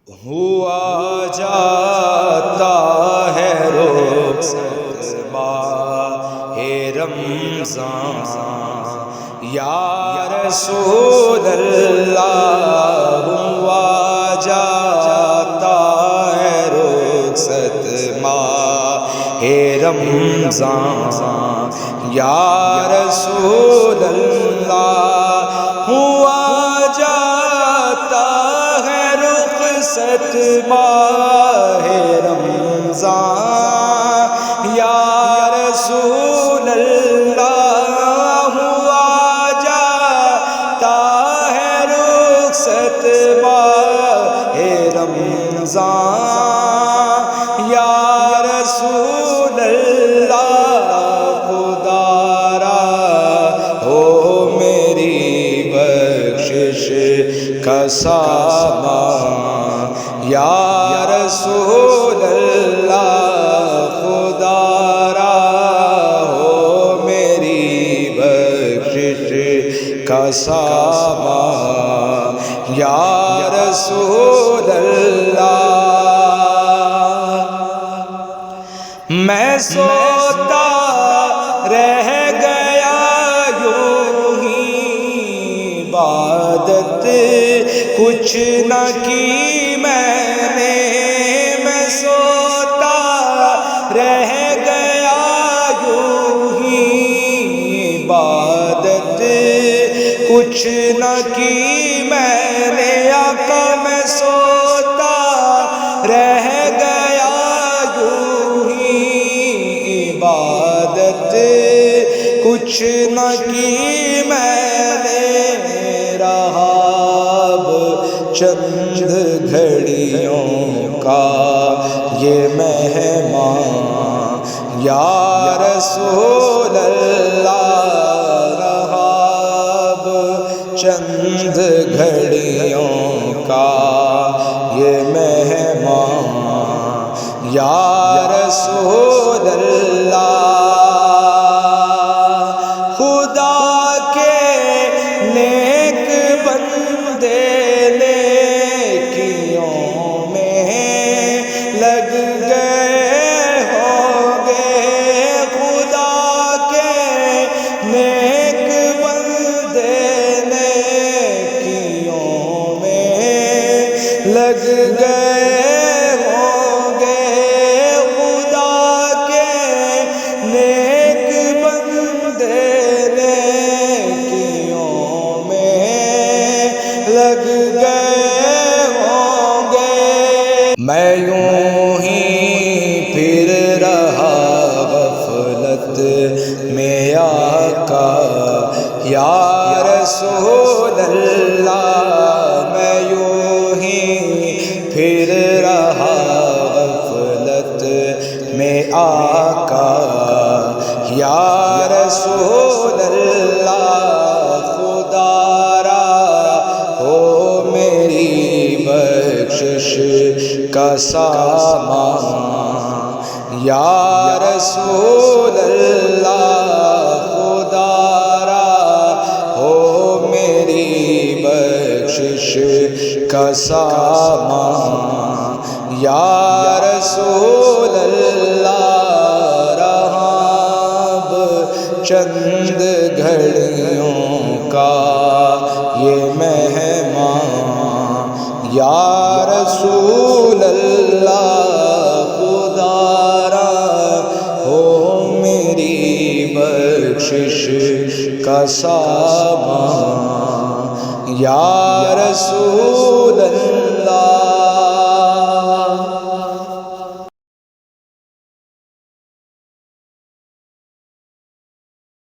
ہوا جاتا ہے رخصت ماہ رمضان یا رسول اللہ، ہوا جاتا ہے رخصت ماہ رمضان یا رسول اللہ، ہوا جاتا ہے رخصت ماہ رمضان یا رسول اللہ، ہوا جاتا ہے رخصت ماہ رمضان یا رسول اللہ، خدا را ہو میری بخشش کا سامان یا رسول اللہ، خدا را ہو میری بخشش کا سامان یا رسول اللہ۔ میں سوتا رہ گیا یوں ہی، عبادت کچھ نہ کی میں نے، میں سوتا رہ گیا یوں ہی، عبادت کچھ نہ کی میں نے، آقا میں سوتا رہ گیا یوں ہی، عبادت کچھ نہ کی میں نے، رہا اب چند گھڑیوں کا یہ مہمان یا رسول اللہ، رہا اب چند گھڑیوں کا یہ مہمان یا رسول اللہ، خدا کے نیک بندے نیکیوں میں لگ گئے ہوں گے، خدا کے نیک بندے نیکیوں میں لگ گئے ہوں گے، خدا کے نیک بندے نیکیوں میں لگ گئے ہوں گے، میں یوں ہی پھر رہا غفلت میں آقا یا رسول اللہ، میں یوں ہی پھر رہا غفلت میں آقا یا رسول اللہ، خدا را ہو میری بخشش کا سامان یا رسول اللہ، خدا را ہو میری بخشش کا سامان یا رسول اللہ، رہا اب چند گھڑیوں کا یہ مہمان یا رسول اللہ، خدا را ہو میری بخشش کا سامان یا رسول اللہ۔